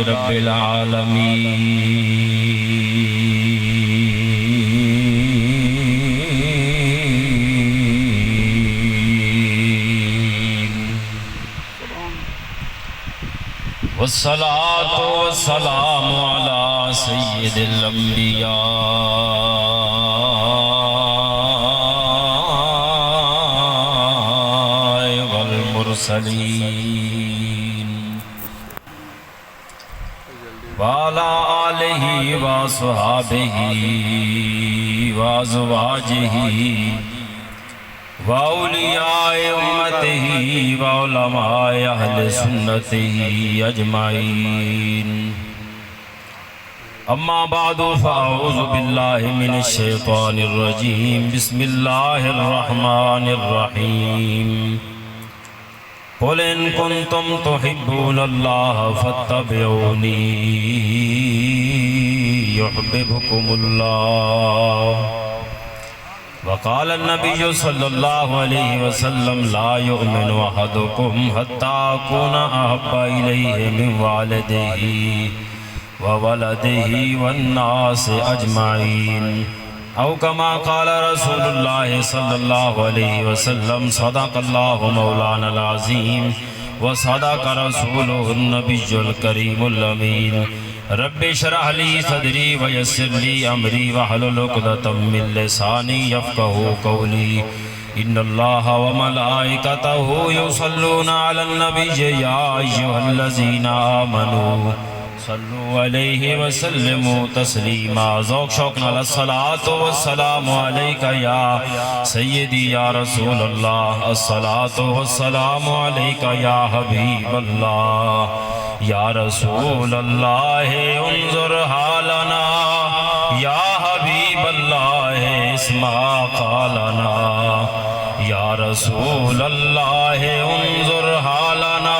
رب العالمین والصلاة والسلام على سید الانبیاء والمرسلین وعلى آلہ وصحابہ وازواجہ وَأَوْلِيَاءِ أُمَّتِهِ وَعُلَمَاءِ أَهْلِ سُنَّتِهِ أَجْمَعِينَ أما بعد فأعوذ بالله من الشيطان الرجيم بسم الله الرحمن الرحيم قل إن كنتم تحبون الله فاتبعوني يحببكم الله وقال النبي صلى الله عليه وسلم لا يؤمن أحدكم حتى أكون أحب إليه من والده وولده والناس أجمعين أو كما قال رسول الله صلى الله عليه وسلم صدق الله مولانا العظيم وصدق رسوله النبي الكريم الأمين رب اشرح لي صدري ويسر لي امري واحلل عقدة من لساني يفقهوا قولي ان الله وملائكته يصلون على النبي يا ايها الذين امنوا صلوا عليه وسلموا تسليما ذوق شوقنا الصلاة والسلام عليك يا سيدي يا رسول الله الصلاة والسلام عليك يا حبيب الله یا رسول اللہ انظر حالنا یا حبیب اللہ اسمع قالنا یا رسول اللہ انظر حالنا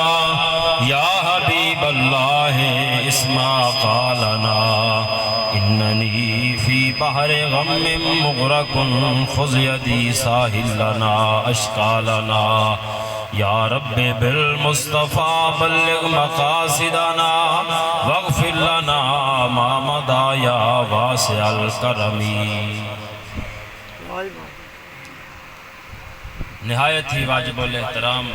یا حبیب اللہ اسمع قالنا اننی فی بحر غم مغرق خذ یدی ساحل لنا اشکالنا یا رب بالمصطفیٰ بلغ مقاصدنا واغفر لنا ما مضى یا واسع الکرم نہایت ہی واجب الاحترام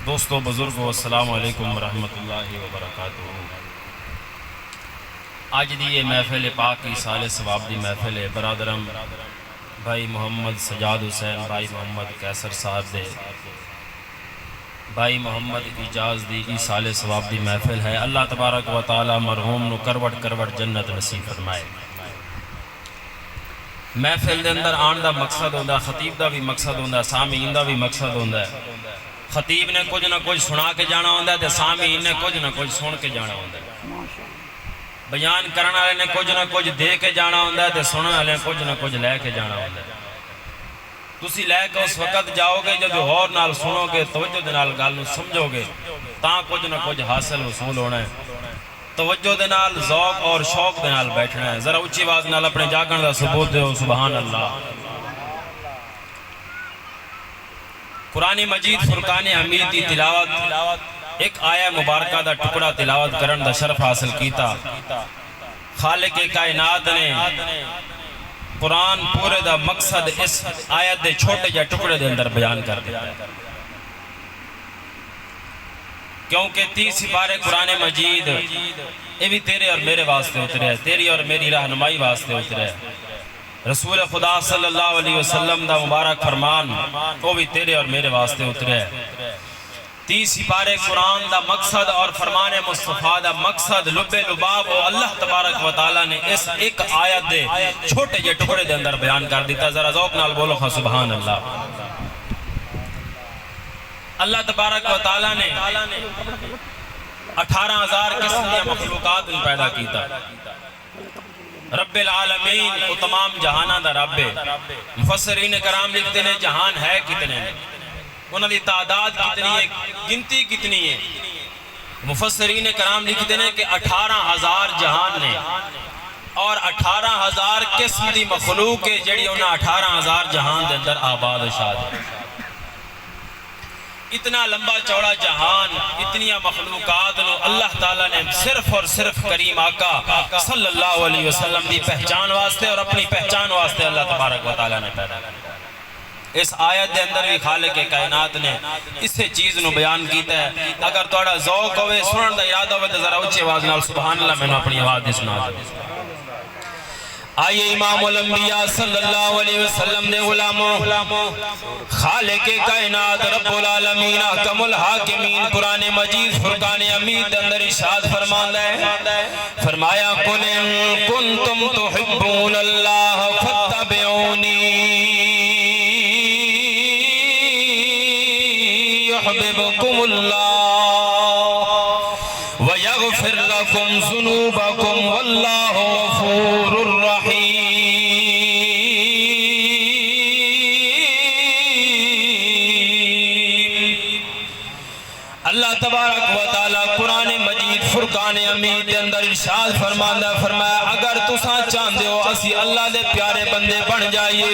دوستو بزرگو السلام علیکم ورحمۃ اللہ وبرکاتہ آج دی یہ محفل پاک کی سال ثواب دی محفل ہے برادرم بھائی محمد سجاد حسین بھائی محمد کیسر صاحب دے بھائی محمد اجاز دی سال ثواب دی محفل ہے اللہ تبارک و تعالی مرحوم نو کروٹ کروٹ جنت نصیب فرمائے محفل دے اندر آن دا مقصد ہوندا خطیب دا بھی مقصد ہوندا سامعین دا بھی مقصد ہوندا ہے خطیب نے کچھ نہ کچھ سنا کے جانا ہوندا ہے تے سامعین نے کچھ نہ کچھ سن کے جانا ہوندا ہے بیان کرنے والے نے کچھ نہ کچھ دے کے جانا ہوندا ہے تے سننے والے نے کچھ نہ کچھ لے کے جانا ہوندا ہے تسی لے کے اس وقت جاؤ گے جب غور نال سنو گے توجہ دے نال گل نوں سمجھو گے تاں کچھ نہ کچھ حاصل حصول ہونا ہے توجہ دے نال ذوق اور شوق دے نال بیٹھنا ہے ذرا اونچی آواز نال اپنے جاگن دا ثبوت دیو سبحان اللہ قرآن مجید فرقان حمید دی تلاوت ایک آیہ مبارکہ دا ٹکڑا تلاوت کرن دا شرف حاصل کیتا خالق کائنات نے قرآن پورے دا مقصد اس آیت دے چھوٹے جا ٹکڑے دے اندر بیان کر دیا کیونکہ 30 سپارے قرآن مجید یہ بھی تیرے اور میرے واسطے اترے ہیں تیری اور میری رہنمائی واسطے اترے ہیں رسول خدا صلی اللہ علیہ وسلم دا مبارک فرمان وہ بھی تیرے اور میرے واسطے اترے ہیں 30 سپارے قرآن دا مقصد اور فرمان مصطفیٰ دا مقصد لب لباب و اللہ تبارک و تعالیٰ نے اس ایک آیت دے چھوٹے جے ٹکڑے دے اندر بیان کر دیتا ذرا ذوق نال بولو خواہ سبحان اللہ اللہ تبارک و تعالیٰ نے 18,000 قسم کے مخلوقات پیدا کیتا رب العالمین وہ تمام جہانہ دا رب ہے مفسرین کرام لکھتے ہیں جہان ہے کتنے ہیں انہوں نے تعداد کتنی ہے گنتی کتنی ہے مفسرین کرام لکھتے ہیں کہ 18,000 جہان نے اور 18,000 قسم دی مخلوق ہے جڑی انہاں 18,000 جہان دے اندر آباد و شاد ہے اتنا لمبا چوڑا جہان، اتنی مخلوقات نو اللہ تعالیٰ نے صرف اور صرف کریم آقا صلی اللہ علیہ وسلم دی پہچان واسطے اور اپنی پہچان واسطے اللہ تبارک و تعالیٰ نے پیدا کیا۔ اس آیت دے اندر بھی خالق کائنات نے اسے چیز نو بیان کیتا ہے۔ اگر توڑا ذوق ہوئے سنن دا ارادہ ہوئے تو ذرا اونچی آواز نال سبحان اللہ میں نے اپنی آواز دے سنا دے۔ آئیے امام الانبیاء صلی اللہ علیہ وسلم دے غلاموں، خالق کائنات رب العالمین حکم الحاکمین قرآن مجید فرقان حمید اندر ارشاد فرماندا ہے، فرمایا قل ان کنتم تحبون اللہ فاتبعونی يحببكم الله ويغفر لكم ذنوبكم والله غفور رحيم۔ اللہ تبارک و تعالی قرآن مجید فرقان حمید کے اندر ارشاد فرماندا فرمایا اگر تساں چاہندے ہو اسی اللہ دے پیارے بندے بن جائیے،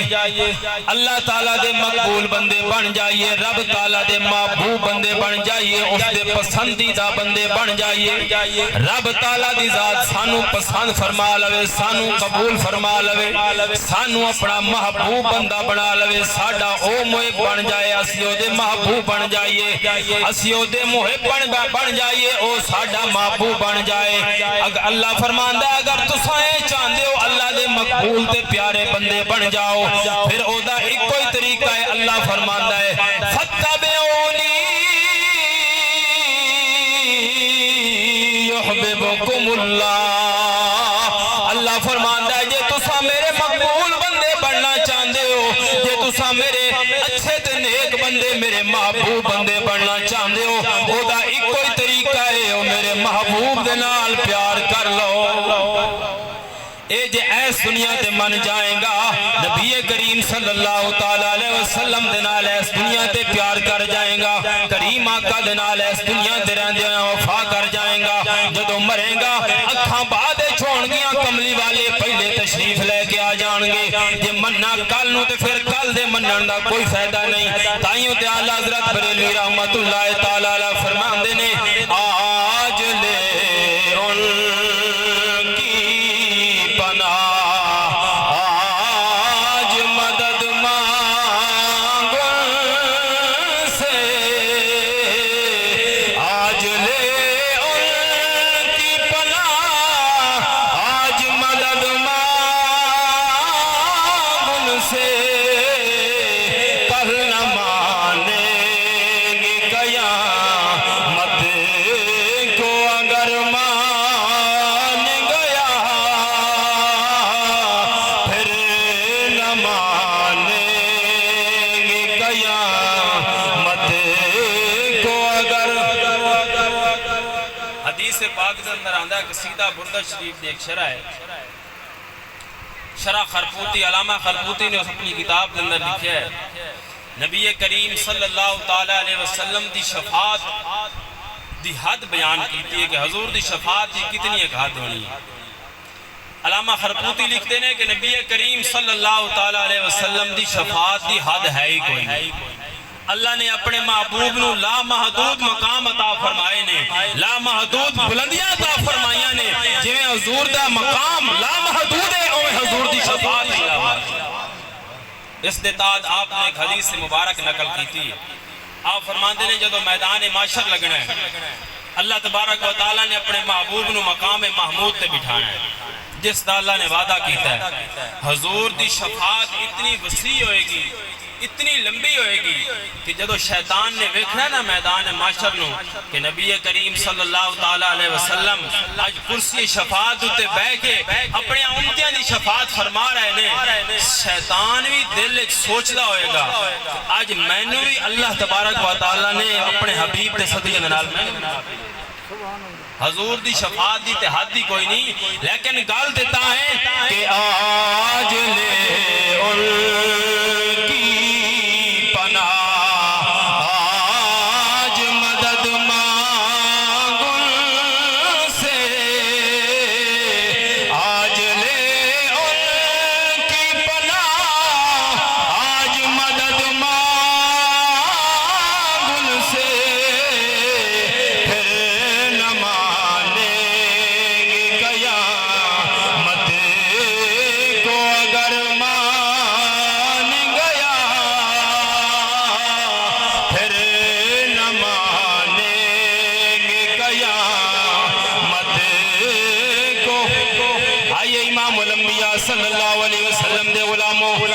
اللہ تعالیٰ دے مقبول بندے بن جائیے، رب تعالیٰ دے محبوب بندے بن جائیے، اس دے پسندیدہ بندے بن جائیے، رب تعالیٰ دی ذات سانو پسند فرما لوے، سانو قبول فرما لوے، سانو اپنا محبوب بندہ بنا لوے، ساڈا او محب بن جائے، اسی او دے محبوب بن جائیے، اسی او دے محب بن جائیے، او ساڈا محبوب بن جائے۔ اگر اللہ فرماندا ہے اگر تساں چاہندے ہو اللہ دے مقبول تے پیارے بندے بن جاؤ، پھر او دا ایک کوئی طریقہ ہے، اللہ فرماندا ہے فَاتَّبِعُونِي يُحْبِبُكُمُ اللَّهُ۔ اللہ فرماندا ہے جے تساں میرے مقبول بندے بننا چاہندے ہو، جے تساں میرے اچھے تے نیک بندے میرے محبوب بندے بننا چاہندے ہو، او دا ایک کوئی طریقہ ہے، او میرے محبوب دے نال پیار کر لو۔ اے جے ایس دنیا تے من جائیں گا نبی کریم صلی اللہ علیہ وسلم دے نال ایس دنیا تے پیار کر جائیں گا، کریم آقا دے نال ایس دنیا تے رہندے وفا کر جائیں گا، جدو مریں گا اکھاں بعد چھوڑ گیاں کملی والے پہلے تشریف لے کے آ جان گے، جے مننا کل نو تے پھر کل دے منن دا کوئی فائدہ نہیں۔ تائیوں تے اعلیٰ حضرت بریلوی رحمت اللہ تعالی علیہ فرماندے نے آج لے قصیدہ بردہ شریف ایک شرح ہے، شرح خرپوتی علامہ خرپوتی نے اس اپنی کتاب کے اندر لکھا ہے نبی کریم صلی اللہ علیہ وسلم دی شفاعت دی حد بیان کیتی ہے کہ حضور دی شفاعت دی کتنی ایک حد ہونی ہے۔ علامہ خرپوتی لکھتے ہیں کہ نبی کریم صلی اللہ علیہ وسلم دی شفاعت دی حد ہے ہی کوئی نہیں۔ اللہ نے اپنے محبوب نو لا محدود مقام عطا فرمائے نے، لا محدود بلندیاں عطا فرمائیاں نے، جویں حضور دا مقام لا محدود ہے اویں حضور دی شفاعت بھی لا محدود۔ اس دیتاد آپ نے ایک حدیث سے مبارک نقل کی تھی، آپ فرماندے نے جدو میدان معاشر لگنا ہے اللہ تبارک و تعالیٰ نے اپنے محبوب نو مقام محمود تے بٹھانا ہے جس دا اللہ نے وعدہ کیتا ہے۔ حضور دی شفاعت اتنی وسیع ہوئے گی، اتنی لمبی ہوئے گی کہ جدو شیطان نے ویکھنا نا میدان معاشر نو کہ نبی کریم صلی اللہ علیہ وسلم آج کرسی شفاعت تے بہ کے اپنے امتیاں دی شفاعت فرما رہے نے، شیطان بھی دل سوچدا ہوئے گا آج مینوں بھی اللہ تبارک و تعالی نے اپنے حبیب دے صدقے نال حضور دی شفاعت دی تے حد دی کوئی نہیں، لیکن گل دیتا ہے کہ آج لے ان کی پناہ آج مدد مانگ ان سے، آج لے ان کی پناہ آج مدد مانگ ان سے،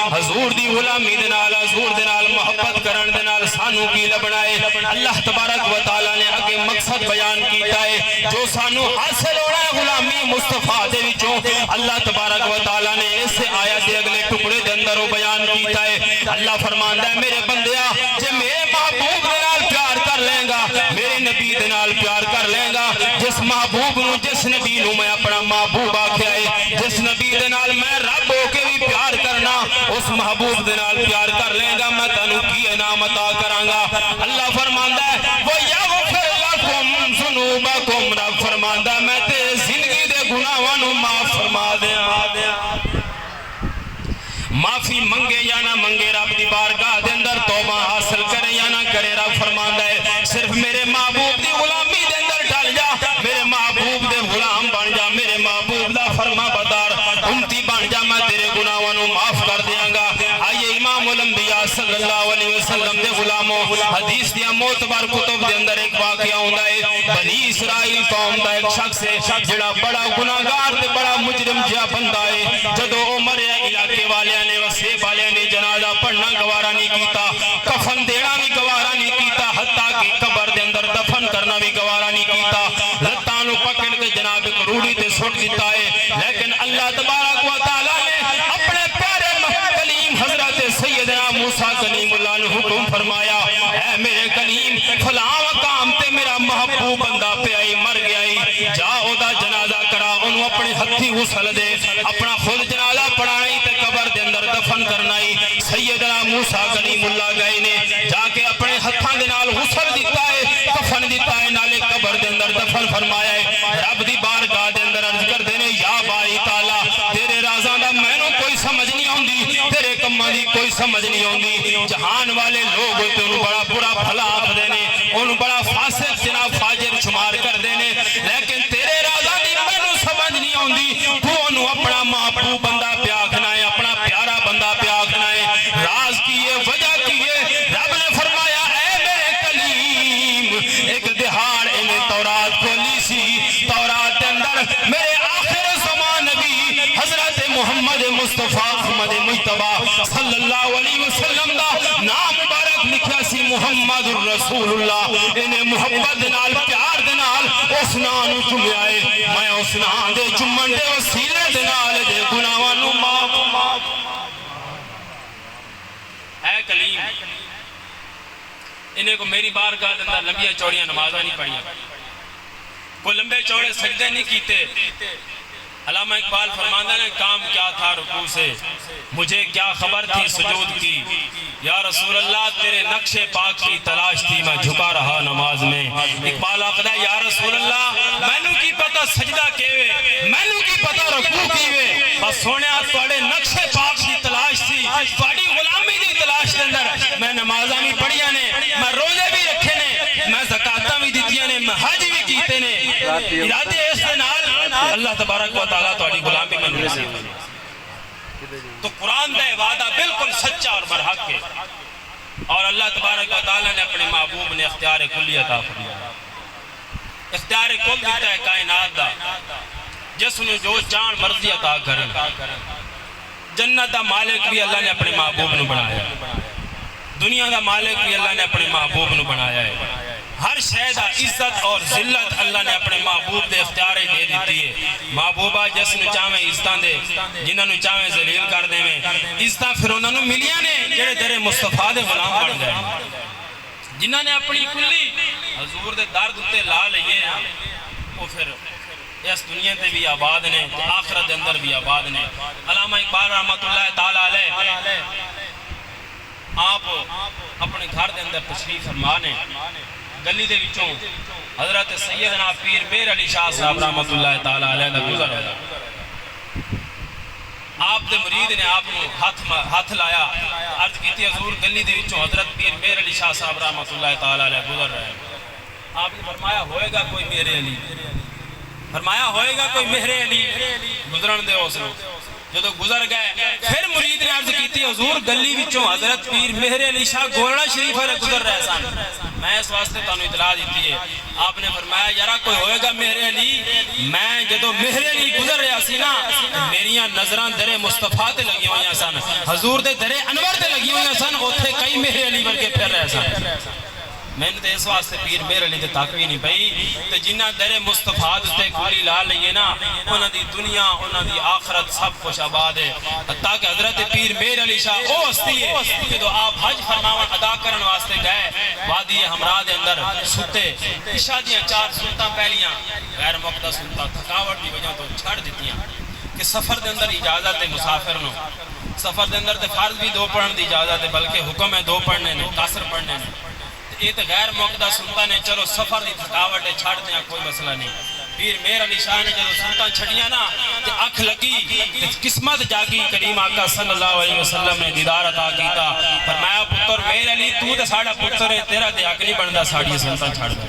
حضور دی غلامی دے نال حضور دے نال محبت کرن دے نال سانو کی لبنا ہے اللہ تبارک و تعالی نے اگے مقصد بیان کیتا ہے جو سانو حاصل ہونا ہے غلامی مصطفیٰ دے وچوں اللہ تبارک و تعالی نے اس آیت دے اگلے ٹکڑے دے اندر وہ بیان کیتا ہے اللہ فرماندا ہے میرے بندیا جے میرے محبوب دے نال پیار کر لیں گا میرے نبی دے نال پیار کر لیں گا جس محبوب نو جس نبی نو میں اپنا محبوب آکھیا ہے جس نبی دے نال میں رب ہو کے بھی پیار کرنا اس محبوب دے نال پیار کر لیں گا میں تانوں کی انعام عطا کراں گا اللہ فرماندا ہے وَيَغْفِرْ لَكُمْ ذُنُوبَكُمْ رب فرماندا میں تے زندگی دے گناہاں نو معاف فرما دیاں معافی منگے یا نہ منگے رب دی بارگاہ دے اندر توبہ حاصل کرے یا نہ کرے رب فرماندا ہے صرف میرے محبوب دی غلامی دے اندر ڈال جا میرے محبوب دے غلام بن جا میرے محبوب دا فرما بردار امتی بن جا میں تیرے گناہاں نو معاف کر دیاں گا آئیے امام الانبیاء صلی اللہ علیہ وسلم دے غلاموں حدیث دیا معتبر کتب دے اندر ایک واقعہ ہوندا ہے بنی اسرائیل قوم دا ایک شخص ہے جڑا بڑا گناہگار تے بڑا مجرم جہا بندہ ہے جدوں او مریا علاقے والیاں نے وسیب والیاں نے جنازہ پڑھنا گوارا نہیں کیتا کفن دینا بھی گوارا نہیں کیتا حتیٰ کہ قبر دے اندر دفن کرنا بھی گوارا نہیں کیتا لتاں نو پکڑ کے جناب کروڑی تے سٹ دیتا ہے لیکن اللہ تبارک و تعالی نے اپنے پیارے کلیم حضرت سیدنا موسیٰ کلیم اللہ نے حکم فرمایا اے میرے کلیم فلاں مقام تے میرا محبوب بندہ پہ آئی مر گیا ہی جا او دا جنازہ کرا انہوں اپنے ہتھی غسل دے اپنا خود جنازہ پڑھائی تے قبر دے اندر دفن کرنائی سیدنا موسیٰ کلیم اللہ گئے نے جا کے اپنے ہتھاں دے نال غسل دیتا ہے کفن دیتا ہے نالے قبر دے اندر دفن فرمایا ہے رب دی بارگاہ دے اندر عرض کر دینے یا باری تعالیٰ تیرے رازاں دا مینوں کوئی سمجھ نہیں ہوندی تیرے کماں دی کوئی سمجھ نہیں ہوندی جہان والے لوگ تے انہوں بڑا برا بھلا آکھ دینے انہوں بڑا فاسق جناب فاجر شمار کر دینے لیکن تیرے رازاں دی مینوں سمجھ نہیں ہوندی تو انہوں اپنا محبوب بندہ پہ آکھنا ہے اپنا پیارا بندہ پہ آکھنا ہے راز کیے وجہ کیے رب نے فرمایا اے میرے کلیم ایک دہاڑ انہیں تورات کو لی سی تورات کے اندر میرے آخر زمان نبی حضرت محمد مصطفیٰ محمد مجتبہ صلی اللہ علیہ وسلم دا نام مبارک لکھا سی محمد الرسول اللہ انہیں محبت دنال پیار دنال اس نانو چمے آئے میں اس نان دے چمن دے وسیلے دنال دے گناہانو معاف اے کلیم انہیں کو میری بارگاہ اندر لمبی چوڑیاں نمازاں نہیں پڑھیاں کوئی لمبے چوڑے سجدے نہیں کیتے علامہ اقبال فرماندہ نے کام کیا تھا رکوع سے مجھے کیا خبر تھی سجود کی یا رسول اللہ تیرے نقش پاک کی تلاش تھی میں جھکا رہا نماز میں اقبال آقدہ یا رسول اللہ میں نو کی پتہ سجدہ کیوے میں نو کی پتہ رکوع کیوے بس سونے آج توڑے نقش پاک کی تلاش تھی توڑی غلامی دی تلاش اندر میں نمازاں بھی پڑھیاں نے میں روزے بھی رکھے نے میں زکاتاں بھی دیتیاں نے میں حج بھی کیتے نے ارادے اس دے نال اللہ تبارک و تعالیٰ توڑی غلامی میں نصیب تو قرآن دے وعدہ بالکل سچا اور برحق ہے اور اللہ تبارک و تعالیٰ نے اپنے محبوب نے اختیار کلی عطا فرمایا اختیار کل دیتا ہے کائنات دا جس نے جو جان مرضی عطا کرن جنت دا مالک بھی اللہ نے اپنے محبوب نو بنایا دنیا دا مالک بھی اللہ نے اپنے محبوب نو بنایا ہے ہر شہدہ عزت اور ذلت اللہ نے اپنے محبوب دے اختیار دے دیتی ہے محبوبہ جس نے چاہویں عزتاں دے جنہاں نے چاہویں ذلیل کر دے میں عزتاں پھر انہوں نے ملیاں نے جڑے تیرے مصطفیٰ دے غلام بن گئے جنہاں نے اپنی کلی حضور دے درد تے لا لئے وہ پھر اس دنیا تے بھی آباد نے آخرت دے اندر بھی آباد نے علامہ اقبال رحمت اللہ تعالیٰ علیہ آپ اپنے گھر دے اندر تشریف فرمانے گلی دے وچوں حضرت سیدنا پیر میر علی شاہ صاحب رحمت اللہ تعالیٰ علیہ دا گزر ہے آپ دے مرید نے آپ کو ہاتھ لایا عرض کیتی حضور گلی دے وچوں حضرت پیر میر علی شاہ صاحب رحمت اللہ تعالیٰ علیہ گزر رہے ہیں آپ نے فرمایا ہوئے گا کوئی مہر علی فرمایا ہوئے گا کوئی مہر علی گزرن دے اس جدو گزر گئے پھر مرید نے عرض کی تھی حضور گلی وچوں حضرت پیر مہر علی شاہ گولڑا شریف والے گزر رہے سن میں اس واسطے تانوں اطلاع دیتی ہے آپ نے فرمایا یارا کوئی ہوئے گا مہر علی میں جدو مہر علی گزر رہا سی نا میریاں نظراں در مصطفیٰ تے لگی ہوئی سن حضور دے در انور تے لگی ہوئی سن اوتھے کئی مہر علی ورگے پھر رہے سن میں نے اس واسطے پیر مہر علی تے تاکوی نہیں پئی تے جنہ در مصطفیٰ تے گولی لا لئیے نا انہاں دی دنیا انہاں دی آخرت سب کچھ آباد ہے حتیٰ کہ حضرت پیر مہر علی شاہ او ہستی ہے جدو آپ حج فرماون ادا کرن واسطے گئے وادی ہمراہ دے اندر ستے عشاء دیاں 4 سنتاں پہلیاں غیر موقع سنتاں تھکاوٹ دی وجہ تو چھڑ دیتیاں کہ سفر دے اندر اجازت ہے مسافر نو سفر دے اندر تے فرض بھی 2 پڑھن دی اجازت ہے بلکہ حکم ہے 2 پڑھنے نے قصر پڑھنے نے یہ تو غیر موقع سنتا نے چلو سفر دی تھکاوٹ چھڑ دیا کوئی مسئلہ نہیں پیر مہر علی شاہ نے جب سنتا چھڑیاں نا تے اکھ لگی تے قسمت جاگی کریم آقا صلی اللہ علیہ وسلم نے دیدار عطا کیتا فرمایا پتر مہر علی تو تے ساڑا پتر ہے تیرا تے حق نہیں بندا ساڑی سنتا چھڑ دے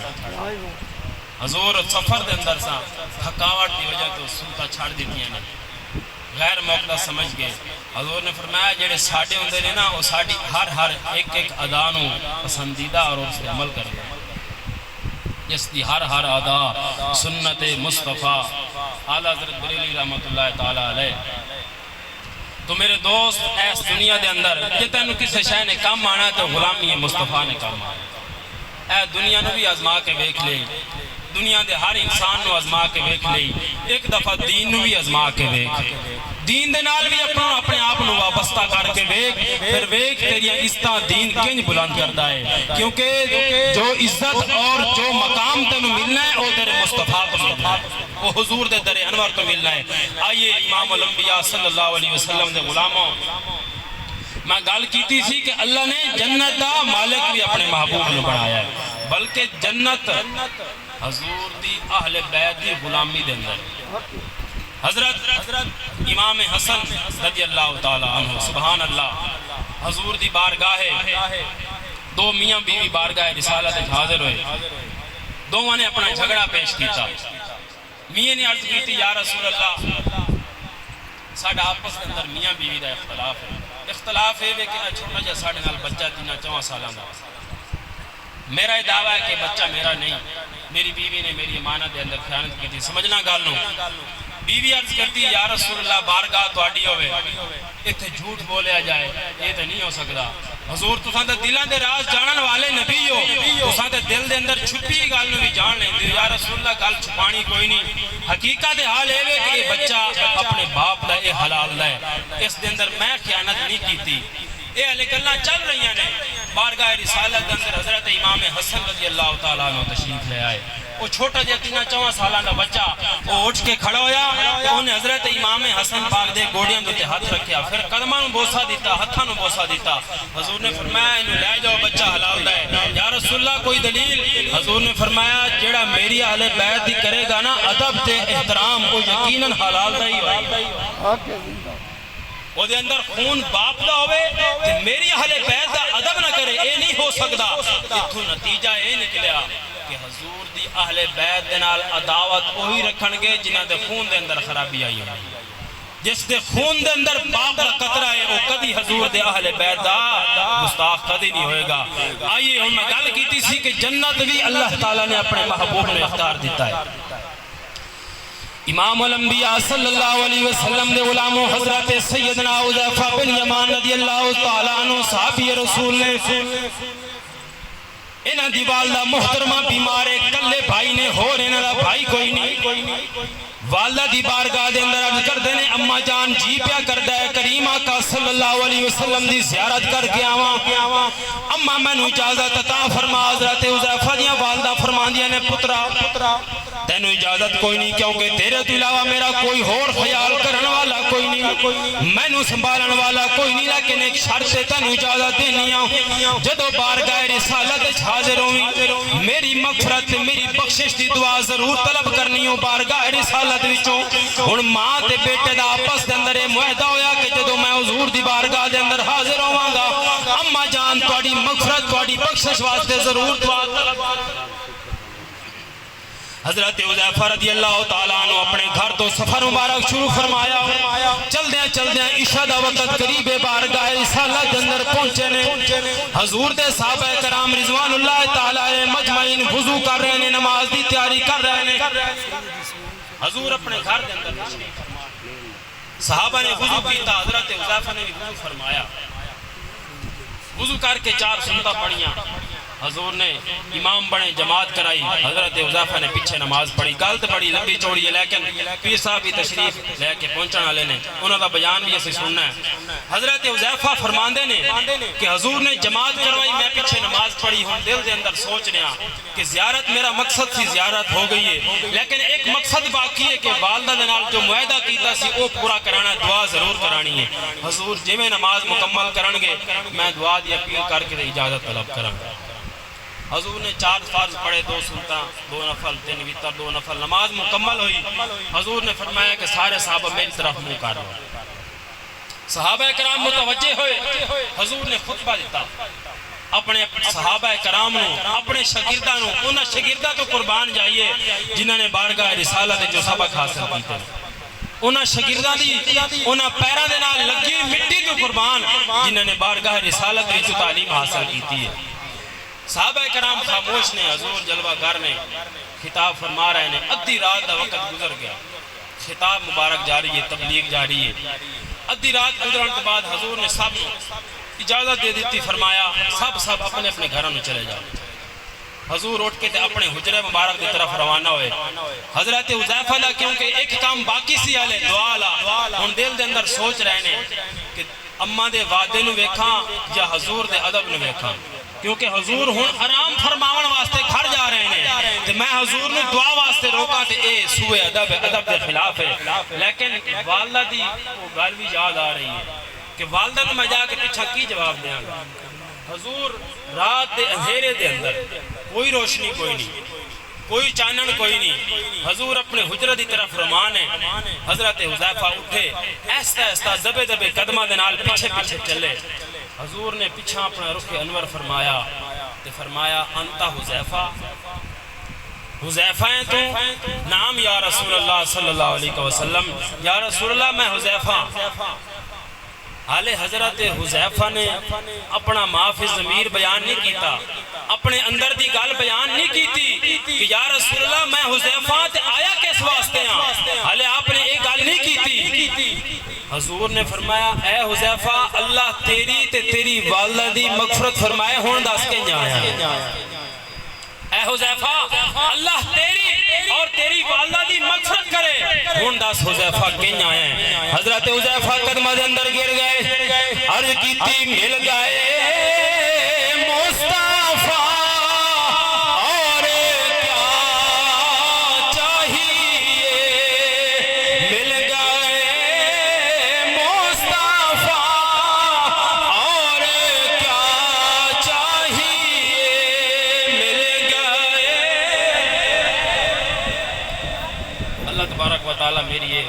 حضور سفر دے اندر سا تھکاوٹ دی وجہ تو سنتا چھڑ دیتیاں نے غیر موقع سمجھ گئے حضور نے فرمایا جڑے ساڑھے ہوندے نے نا وہ ساڑھی ہر ایک ادا نو پسندیدہ اور اس پہ عمل کر گئے جس دی ہر ادا سنت مصطفیٰ اعلیٰ حضرت بریلوی رحمت اللہ تعالیٰ علیہ تو میرے دوست ایس دنیا دے اندر جتنے کسی شے نے کام آنا تو غلامی مصطفیٰ نے کام آنا اے دنیا نو بھی آزما کے بیک لے دنیا دے ہر انسان نو آزما کے بیک لئی ایک دفعہ دین نو بھی آزما کے بیک دین دے نال بھی اپنے آپ نو وابستہ کر کے بیک پھر بیک تیری عزتاں دین کنج بلند کردا ہے کیونکہ جو عزت اور جو مقام تینوں ملنا ہے وہ تیرے مصطفیٰ کو ملنا ہے وہ حضور دے در انور کو ملنا ہے آئیے امام الانبیاء صلی اللہ علیہ وسلم دے غلاموں میں گل کیتی سی کہ اللہ نے جنت دا مالک بھی اپنے محبوب نے بنایا ہے بلکہ جنت حضور دی اہل بیت دی غلامی دے اندر حضرت امام حسن رضی اللہ تعالی عنہ سبحان اللہ حضور دی بارگاہ 2 میاں بیوی بارگاہ رسالت حاضر ہوئے دونوں نے اپنا جھگڑا پیش کیتا میاں نے عرض کیتی یا رسول اللہ ساڈا آپس کے اندر میاں بیوی دا اختلاف ہے کہ چھوٹا جا ساڑھے نال بچہ 3-4 سالاں دا میرا دعویٰ ہے کہ بچہ میرا نہیں میری بیوی نے میری امانت دے اندر خیانت کی تھی سمجھنا گال نو بیوی عرض کرتی یا رسول اللہ بارگاہ تواڈی ہوئے اتھے جھوٹ بولیا جائے یہ تو نہیں ہو سکتا حضور تساں تے دلاں دے راز جانن والے نبی ہو تساں تے دل دے اندر چھپی گل نو بھی جان لیندے یا رسول اللہ گل چھپانی کوئی نہیں حقیقت حال ہے کہ یہ بچہ اپنے باپ دا اے حلال دا ہے اس دے اندر میں خیانت نہیں کیتی اے علی گلاں چل رہی ہیں بارگاہ رسالت اندر حضرت امام حسن رضی اللہ تعالیٰ عنہ تشریف لے آئے وہ چھوٹا جا 3-4 سالہ دا بچہ وہ اٹھ کے کھڑا ہویا انہیں حضرت امام حسن پاک دے گوڑیاں دوتے ہاتھ رکھیا پھر قدمہ نو بوسا دیتا ہتھاں نو بوسا دیتا حضور نے فرمایا انہوں لے جاؤ بچہ حلال دا ہے یا رسول اللہ کوئی دلیل حضور نے فرمایا جیڑا میری اہل بیت دی کرے گا نا ادب تے احترام وہ یقیناً حلال دا ہی ہوئی وہ دے اندر خون باپ دا ہوئے کہ میری اہل بیت دا ادب نہ کرے اے نہیں ہو سکتا اتھو نتیجہ اے نکلیا کہ حضور دی اہل بیت دے نال عداوت وہی رکھن گے جنہاں دے خون دے اندر خرابی آئی ہے جس دے خون دے اندر باپ دا قطرہ ہے وہ کدی حضور دے اہل بیت دا گستاخ کدی نہیں ہوئے گا آئیے ہم میں گل کیتی سی کہ جنت بھی اللہ تعالیٰ نے اپنے محبوب نے اختیار دیتا ہے امام الانبیاء صلی اللہ علیہ وسلم دے غلاموں حضرت سیدنا حذیفہ بن یمان رضی اللہ تعالیٰ عنہ صحابی رسول نے انہاں دی والدہ محترمہ بیمارے کلے بھائی نے ہو رہے نہ بھائی کوئی نہیں والدہ دی بارگاہ دے اندر عرض کر دینے اماں جان جی پیا کر دے کریم آقا صلی اللہ علیہ وسلم دی زیارت کر کے آواں اماں میں نو اجازت عطا فرما حضرت حذیفہ دیاں والدہ فرما دیا نے پترا تینو اجازت کوئی نہیں کیونکہ تیرے تو علاوہ میرا کوئی اور خیال کرن والا کوئی نہیں میں نو سنبھالن والا کوئی نہیں لیکن ایک شرط سے تینو اجازت دینی ہوں جدو بارگاہ رسالت حاضر ہوئی میری مغفرت میری بخشش دی دعا ضرور طلب کرنی ہوں بارگاہ رسالت وچوں ہن ماں تے بیٹے دا آپس دے اندر معاہدہ ہویا کہ جدو میں حضور دی بارگاہ دے اندر حاضر ہوواں گا اماں جان تہاڈی مغفرت تہاڈی بخشش واسطے ضرور دعا طلب حضرت حذیفہ رضی اللہ تعالیٰ عنہ اپنے گھر تو سفر مبارک شروع فرمایا. چل دیاں عشاء دا وقت قریب بارگاہ رسالہ دے اندر پہنچے نے. حضور دے صحابہ کرام رضوان اللہ تعالیٰ مجمعین وضو کر رہے ہیں، نماز دی تیاری کر رہے ہیں. حضور اپنے گھر دے اندر تشریف فرما، صحابہ نے وضو کیتا، حضرت حذیفہ نے بھی وضو فرمایا. وضو کر کے 4 سنتیں پڑھیاں. حضور نے امام بنے، جماعت کرائی. حضرت حذیفہ نے پیچھے نماز پڑھی. گل تو بڑی لمبی چوڑی ہے، لیکن پیر صاحب بھی تشریف لے کے پہنچنے والے نے، انہوں کا بیان بھی اسے سننا ہے. حضرت حذیفہ فرماندے نے کہ حضور نے جماعت کروائی، میں پیچھے نماز پڑھی. ہوں دل دے اندر سوچ رہا کہ زیارت میرا مقصد تھی، زیارت ہو گئی ہے، لیکن ایک مقصد باقی ہے کہ والدہ دے نال جو معاہدہ کیتا سی وہ پورا کرانا، دعا ضرور کرانی ہے. حضور جی میں نماز مکمل کرن گے میں دعا دی اپیل کر کے اجازت طلب کراں. حضور نے 4 فرض پڑھے، 2 سنتاں، 2 نفل، 3 وتر، 2 نفل. نماز مکمل ہوئی. حضور نے فرمایا کہ سارے صحابہ میری طرف منہ کر لو. صحابہ کرام متوجہ ہوئے. حضور نے خطبہ دیتا اپنے صحابہ کرام نو، اپنے شاگرداں نو. انہاں شاگرداں تو قربان جائیے جنہاں نے بارگاہ رسالت جو سبق حاصل کیتے. انہاں شاگرداں دی انہاں پیراں دے نال لگی مٹی تو قربان جنہاں نے بارگاہ رسالت وچ تعلیم حاصل کیتی ہے. صحابہ کرام خاموش نے. حضور جلوہ گر نے خطاب فرما رہے ہیں. ادھی رات دا وقت گزر گیا، خطاب مبارک جاری ہے، تبلیغ جاری ہے. ادھی رات گزرن کے بعد حضور نے سب اجازت دے دیتی، فرمایا سب اپنے اپنے گھروں میں چلے جاؤ. حضور اٹھ کے اپنے حجرے مبارک کی طرف روانہ ہوئے. حضرت حذیفہ دا کیونکہ ایک کام باقی سی آلے دعا لا، ہن دل دے اندر سوچ رہے ہیں کہ اماں دے وعدے نو ویکھاں یا حضور دے ادب نو ویکھاں، کیونکہ حضور ہن حرام فرماون واسطے گھر جا رہے ہیں تے میں حضور نے دعا واسطے روکا تے اے سوء ادب ہے، ادب دے خلاف ہے. لیکن والدہ دی وہ گل بھی یاد آ رہی ہے کہ والدہ کو میں جا کے پیچھا کی جواب دیاں گا. حضور رات دے اندھیرے دے اندر کوئی روشنی کوئی نہیں، کوئی چانن کوئی نہیں. حضور اپنے حجرے دی طرف روان ہے. حضرت حذیفہ اٹھے، ایستا ایستا دبے دبے قدمہ دے نال پیچھے پیچھے چلے. حضور نے پیچھا اپنا رخ انور فرمایا تے فرمایا انتا حذیفہ، حذیفہ ہیں تو؟ نام یا رسول اللہ صلی اللہ علیہ وسلم. یا رسول اللہ میں حذیفہ. حالے حضرت حذیفہ نے اپنا معافی ضمیر بیان نہیں کیتا، اپنے اندر دی گل بیان نہیں کیتی کہ یا رسول اللہ میں حذیفہ تے آیا کس واسطے ہاں. حالے آپ نے ایک گل نہیں کیتی. حضور نے فرمایا اے حذیفہ اللہ تیری تے تیری والدہ دی مغفرت فرمائے ہون دس کے آیا. اے حذیفہ اللہ تیری اور تیری والدہ دی مغفرت کرے ہون دس حذیفہ کہیں آئے ہیں. حضرت حذیفہ قدمہ دے اندر گر گئے، عرض کیتی مل گئے مصطفیٰ اور کیا چاہیے. مل گئے مصطفیٰ اور کیا چاہیے. مل گئے. اللہ تبارک و تعالیٰ میری یہ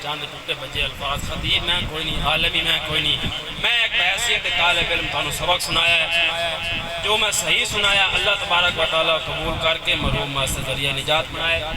چاند ٹوٹے بجے الفاظ، خطیب میں کوئی نہیں، عالمی میں کوئی نہیں، میں ایک بحیثیت طالب علم تانوں سبق سنایا ہے. جو میں صحیح سنایا اللہ تبارک و تعالیٰ قبول کر کے مرحوم سے ذریعہ نجات بنائے.